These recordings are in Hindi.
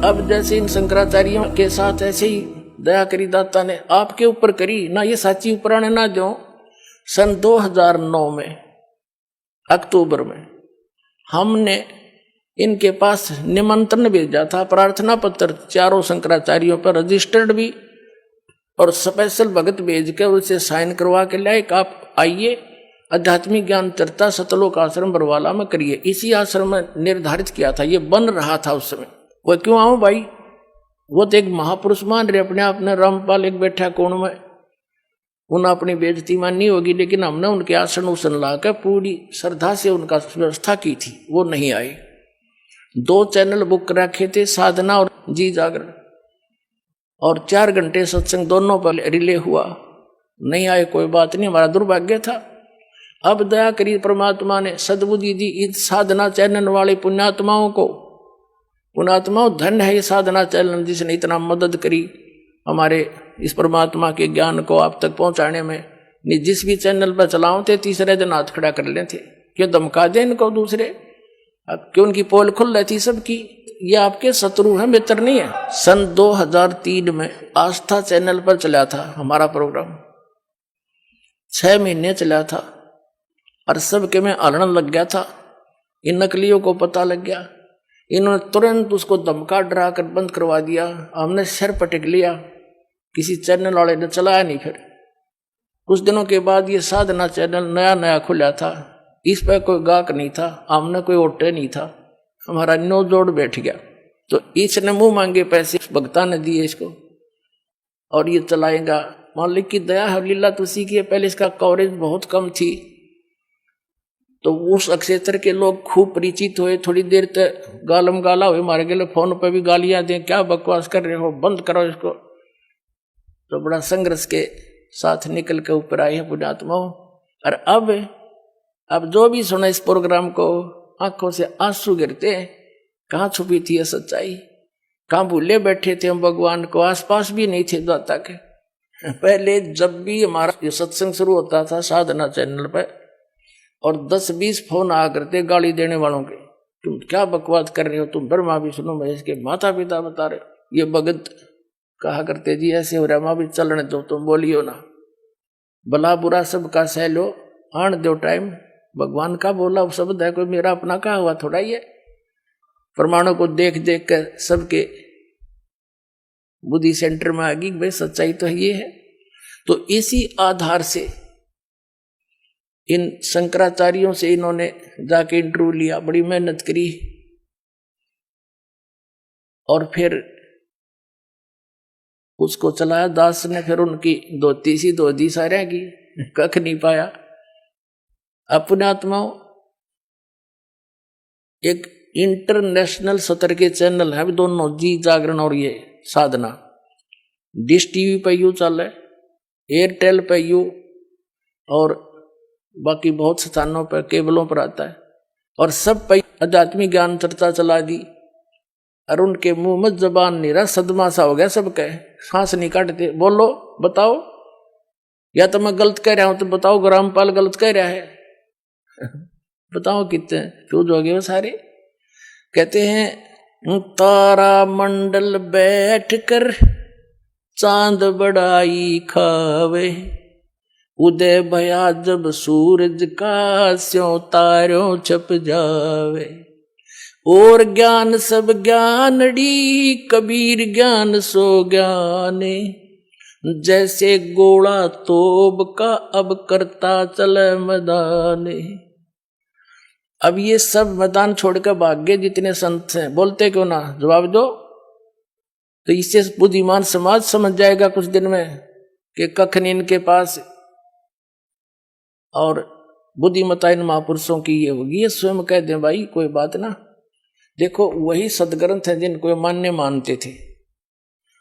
अब जैसे इन शंकराचार्यों के साथ ऐसे ही दया करी दाता ने आपके ऊपर करी ना, ये साची उपराणे ना दो। सन 2009 में अक्टूबर में हमने इनके पास निमंत्रण भेजा था, प्रार्थना पत्र चारों शंकराचार्यों पर रजिस्टर्ड भी, और स्पेशल भगत भेज के उसे साइन करवा के लाए कि आप आइए आध्यात्मिक ज्ञान चर्चा सतलोक आश्रम बरवाला में करिए। इसी आश्रम में निर्धारित किया था, ये बन रहा था उस समय। वो क्यों आऊं भाई, वो तो एक महापुरुष मान रहे अपने आप ने, रामपाल एक बैठा कोण में, उन्हें अपनी बेइज्जती माननी होगी, लेकिन हमने उनके आसन उसन लाकर पूरी श्रद्धा से उनका व्यवस्था की थी, वो नहीं आए। 2 चैनल बुक रखे थे, साधना और जी जागरण, और 4 घंटे सत्संग दोनों पर रिले हुआ, नहीं आए, कोई बात नहीं, हमारा दुर्भाग्य था। अब दया करी परमात्मा ने, सद्बुद्धि दी इस साधना चैनल वाले पुण्यात्माओं को। पुण्यात्माओं धन्य है ये साधना चैनल जिसने इतना मदद करी हमारे इस परमात्मा के ज्ञान को आप तक पहुंचाने में। जिस भी चैनल पर चलाओ थे तीसरे दिन हाथ खड़ा कर लेते, क्यों धमका दे इनको दूसरे, क्यों उनकी पोल खुल रहती सबकी। ये आपके शत्रु हैं, मित्र नहीं है। सन 2003 में आस्था चैनल पर चला था हमारा प्रोग्राम, 6 महीने चला था, और सबके में आलण लग गया था। इन नकलियों को पता लग गया, इन्होंने तुरंत उसको धमका डरा कर बंद करवा दिया। हमने सिर पटक लिया, किसी चैनल वाले ने चलाया नहीं। फिर कुछ दिनों के बाद ये साधना चैनल नया नया खुला था, इस पर कोई गाहक नहीं था, हमने कोई ओटे नहीं था, हमारा नो जोड़ बैठ गया। तो इसने मुंह मांगे पैसे भक्ता ने दिए इसको, और ये चलाएगा। मालिक की दया है, लीला तुसी की है। पहले इसका कवरेज बहुत कम थी, तो उस क्षेत्र के लोग खूब परिचित हुए। थोड़ी देर तक गालम गाला हुए, मारे गए फोन पर भी गालियां दें, क्या बकवास कर रहे हो, बंद करो इसको। तो बड़ा संघर्ष के साथ निकल के ऊपर आए हैं पुण्यात्माओं। और अब जो भी सुना इस प्रोग्राम को, आंखों से आंसू गिरते हैं। कहाँ छुपी थी ये सच्चाई, कहाँ भूले बैठे थे हम भगवान को, आसपास भी नहीं थे दाता के। पहले जब भी हमारा ये सत्संग शुरू होता था साधना चैनल पर, और 10-20 फोन आ करते गाली देने वालों के, तुम क्या बकवास कर रहे हो, तुम ब्रह्मा विष्णु महेश के माता पिता बता रहे हो। ये भगत कहा करते जी ऐसे हो रहा, भी चलने दो, तुम बोलियो ना, भला बुरा सबका सह लो, आन दो टाइम। भगवान का बोला शब्द है, कोई मेरा अपना कहा हुआ थोड़ा ही है। प्रमाणों को देख देख कर सबके बुद्धि सेंटर में आ गई, भाई सच्चाई तो ये है। तो इसी आधार से इन शंकराचार्यों से इन्होंने जाके इंटरव्यू लिया, बड़ी मेहनत करी, और फिर उसको चलाया दास ने। फिर उनकी धोती सारे की कख नहीं पाया। अपने आत्माओं एक इंटरनेशनल स्तर के चैनल है दोनों, जी जागरण और ये साधना। डिश टीवी पे यू चल है, एयरटेल पे यू, और बाकी बहुत स्थानों पर केबलों पर आता है, और सब पे आध्यात्मिक ज्ञान चर्चा चला दी। और उनके मुंह में जबान नहीं रहा, सदमा सा हो गया सबके, सांस नहीं काटते। बोलो बताओ, या तो मैं गलत कह रहा हूं तो बताओ, रामपाल गलत कह रहा है बताओ कितने चूज हो गए वो सारे। कहते हैं तारा मंडल बैठ कर चांद बड़ाई खावे, उदय भया जब सूरज का स्यों तारों छप जावे। और ज्ञान सब ज्ञानड़ी कबीर ज्ञान सो ज्ञाने, जैसे गोला तोब का अब करता चले मैदाने। अब ये सब मैदान छोड़कर भाग गए जितने संत हैं, बोलते क्यों ना, जवाब दो। तो इससे बुद्धिमान समाज समझ जाएगा कुछ दिन में कि कख नहीं इनके पास, और बुद्धिमता इन महापुरुषों की ये होगी। ये स्वयं कह दें भाई कोई बात ना। देखो वही सदग्रंथ है जिनको मान्य मानते थे,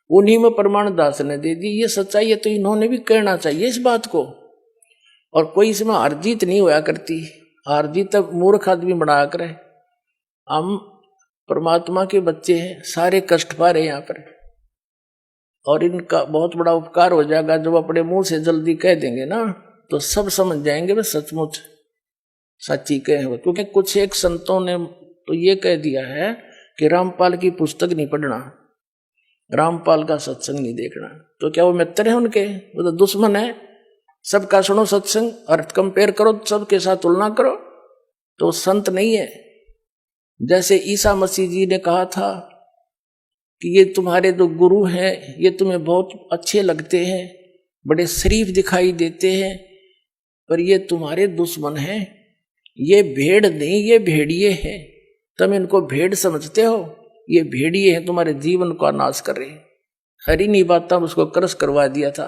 उन्हीं में प्रमाण दास ने दे दी। ये सच्चाई है तो इन्होंने भी कहना चाहिए इस बात को। और कोई इसमें हार जीत नहीं होया करती, हार जीत तब मूर्ख आदमी बना कर। हम परमात्मा के बच्चे हैं, सारे कष्ट पा रहे हैं यहाँ पर, और इनका बहुत बड़ा उपकार हो जाएगा जब अपने मुंह से जल्दी कह देंगे ना, तो सब समझ जाएंगे वे सचमुच सच्ची कहे हुए। क्योंकि कुछ एक संतों ने तो ये कह दिया है कि रामपाल की पुस्तक नहीं पढ़ना, रामपाल का सत्संग नहीं देखना। तो क्या वो मित्र है उनके? वो तो दुश्मन है। सबका सुनो सत्संग और कंपेयर करो, सबके साथ तुलना करो, तो संत नहीं है। जैसे ईसा मसीह जी ने कहा था कि ये तुम्हारे जो गुरु हैं ये तुम्हें बहुत अच्छे लगते हैं, बड़े शरीफ दिखाई देते हैं, पर ये तुम्हारे दुश्मन हैं। ये भेड़ नहीं, ये भेड़िए हैं। तुम इनको भेड़ समझते हो, ये भेड़िए हैं, तुम्हारे जीवन का नाश कर रहे हैं। हरी नहीं बात था, उसको क्रश करवा दिया था।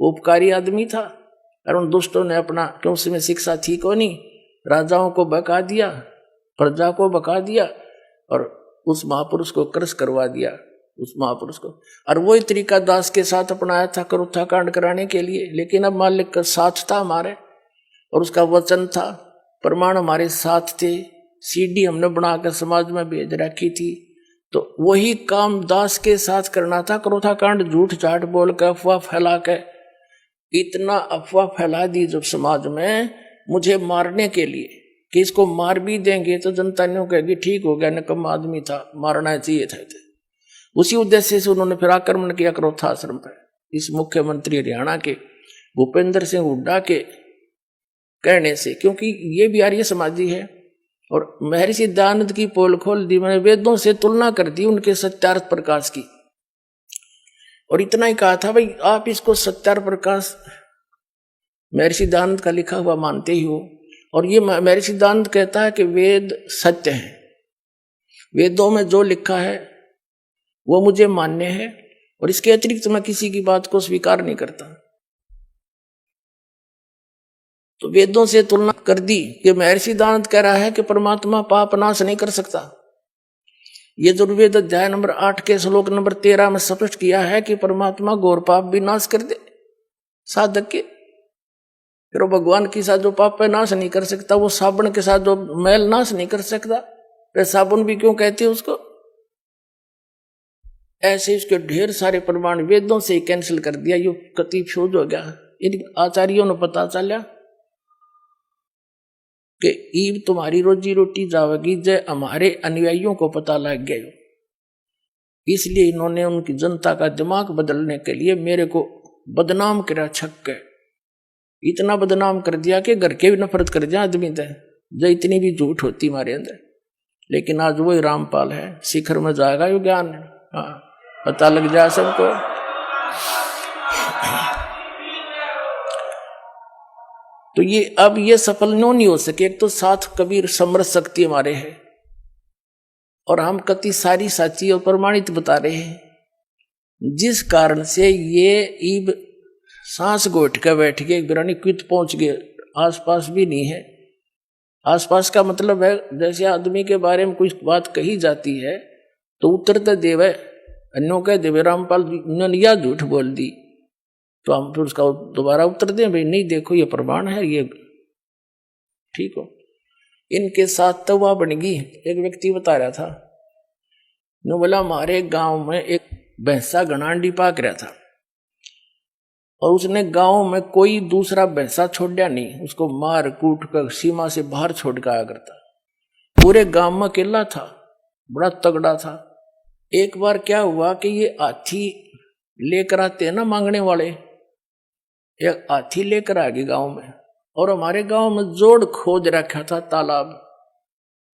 वो उपकारी आदमी था और उन दुष्टों ने अपना, क्यों उसमें शिक्षा थी को नहीं, राजाओं को बका दिया, प्रजा को बका दिया और उस महापुरुष को क्रश करवा दिया, उस महापुरुष को। और वही तरीका दास के साथ अपनाया था करुत्था कांड कराने के लिए। लेकिन अब मालिक का साथ था हमारे और उसका वचन था, प्रमाण हमारे साथ थे, सीडी हमने बनाकर समाज में भेज रखी थी। तो वही काम दास के साथ करना था। करुत्था कांड झूठ झाट बोल कर, अफवाह फैला के, इतना अफवाह फैला दी जब समाज में मुझे मारने के लिए कि इसको मार भी देंगे तो जनता ने कहेगी ठीक हो गया, निकम्मा आदमी था, मारना चाहिए था। उसी उद्देश्य से उन्होंने फिर आक्रमण किया करोथा आश्रम पर। इस मुख्यमंत्री हरियाणा के भूपेंद्र सिंह हुड्डा के कहने से, क्योंकि ये भी आर्य समाजी है। और महर्षि दयानंद की पोल खोल दी, मैंने वेदों से तुलना कर दी उनके सत्यार्थ प्रकाश की, और इतना ही कहा था भाई आप इसको सत्यार्थ प्रकाश महर्षि दयानंद का लिखा हुआ मानते ही हो। और ये महर्षि दयानंद कहता है कि वेद सत्य है, वेदों में जो लिखा है वो मुझे मान्य है और इसके अतिरिक्त मैं किसी की बात को स्वीकार नहीं करता। तो वेदों से तुलना कर दी कि महर्षि दयानंद कह रहा है कि परमात्मा पाप नाश नहीं कर सकता। ये दुर्वेद अध्याय नंबर 8 के श्लोक नंबर 13 में स्पष्ट किया है कि परमात्मा घोर पाप भी नाश कर दे साधक के। फिर वो भगवान के साथ जो पाप है नाश नहीं कर सकता, वो साबुन के साथ जो मैल नाश नहीं कर सकता, फिर साबुन भी क्यों कहते हैं उसको? ऐसे इसके ढेर सारे प्रमाण वेदों से ही कैंसिल कर दिया। यो कति फ्यूज हो गया। इन आचार्यों ने पता चला कि ईब तुम्हारी रोजी रोटी जावेगी, जय हमारे अनुयायियों को पता लग गया। इसलिए इन्होंने उनकी जनता का दिमाग बदलने के लिए मेरे को बदनाम करा, छक के इतना बदनाम कर दिया कि घर के भी नफरत कर दिया आदमी थे, जो इतनी भी झूठ होती हमारे अंदर। लेकिन आज वही रामपाल है, शिखर में जाएगा यो ज्ञान। हाँ, पता लग जाए सबको। तो ये अब ये सफल नहीं हो सके। एक तो साथ कबीर समरस शक्ति हमारे है और हम कति सारी साची और प्रमाणित बता रहे हैं, जिस कारण से ये ईब सांस घोट के बैठ गए, बिरानी क्वित पहुंच गए, आसपास भी नहीं है। आसपास का मतलब है जैसे आदमी के बारे में कोई बात कही जाती है तो उत्तर देव है, अन्यों कह देवे रामपाल ने यह झूठ बोल दी, तो हम फिर उसका दोबारा उत्तर दें भाई नहीं देखो ये प्रमाण है, ये ठीक हो। इनके साथ तो वह बन गई। एक व्यक्ति बता रहा था, न बोला हमारे गांव में एक भैंसा घनांडी पाक रहा था और उसने गांव में कोई दूसरा भैंसा छोड़ा नहीं, उसको मार कूट कर सीमा से बाहर छोड़ के आया करता। पूरे गांव में अकेला था, बड़ा तगड़ा था। एक बार क्या हुआ कि ये हाथी लेकर आते हैं ना मांगने वाले, एक हाथी लेकर आ गए गांव में, और हमारे गांव में जोड़ खोद रखा था तालाब,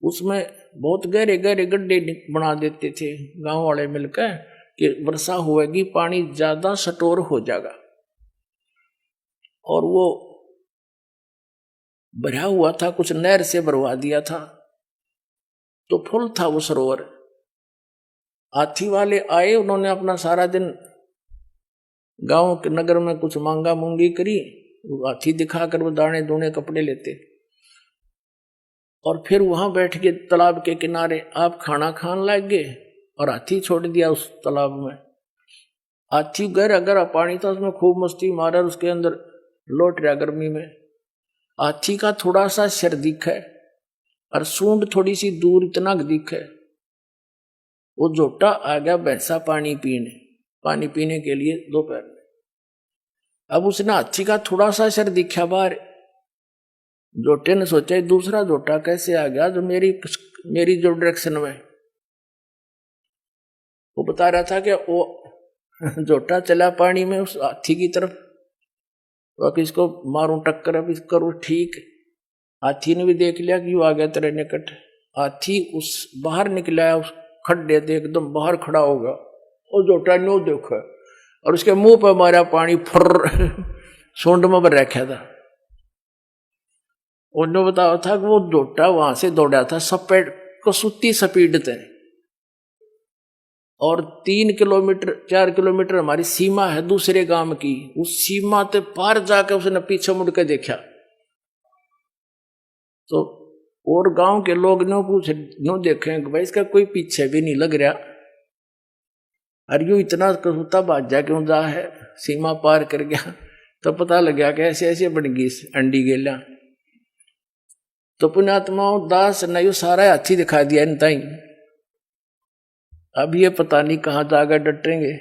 उसमें बहुत गहरे गहरे गड्ढे बना देते थे गांव वाले मिलकर कि वर्षा होएगी पानी ज्यादा स्टोर हो जाएगा। और वो भरा हुआ था, कुछ नहर से भरवा दिया था, तो फुल था वो सरोवर। हाथी वाले आए, उन्होंने अपना सारा दिन गांव के नगर में कुछ मांगा मूंगी करी, हाथी दिखाकर वो दाने दूने कपड़े लेते और फिर वहां बैठ के तालाब के किनारे आप खाना खान लग गए और हाथी छोड़ दिया उस तालाब में। हाथी गहरा गहरा पानी था, उसमें खूब मस्ती मारा, उसके अंदर लौट रहा गर्मी में। हाथी का थोड़ा सा सिर दिखा और सूंड थोड़ी सी दूर इतना दिखा। वो जोटा आ गया भैंसा पानी पीने के लिए दोपहर में। अब उसने हाथी का थोड़ा सा सिर दिखा बाहर, जोटे ने सोचा दूसरा जोटा कैसे आ गया जो मेरी जो डायरेक्शन में। वो बता रहा था कि वो जोटा चला पानी में उस हाथी की तरफ, तो इसको मारूं टक्कर, अब इसको करूं ठीक। हाथी ने भी देख लिया कि वो आ गया तेरे निकट। हाथी उस बाहर निकला, उस खड्डे से एकदम बाहर खड़ा होगा, और जोटा नो देखो, और उसके मुंह पर मारा पानी, फुर्र सूंड में भर रखा था। उन्होंने बताया था कि वो जोटा वहां से दौड़ा था सपेट को सुती स्पीड थे, और 3 किलोमीटर 4 किलोमीटर हमारी सीमा है दूसरे गांव की, उस सीमा ते पार जाकर उसने पीछे मुड़ के देखा। तो और गांव के लोग नो पूछे, नो देखे भाई इसका कोई पीछे भी नहीं लग रहा, और यूं इतना कसूता बाजा क्यों जा है, सीमा पार कर गया। तो पता लग गया कि ऐसे ऐसे बन गई अंडी गेला। तो पुण्यात्माओं दास ने यू सारा हाथी दिखा दिया इन ताई। अब ये पता नहीं कहाँ जाकर डटेंगे।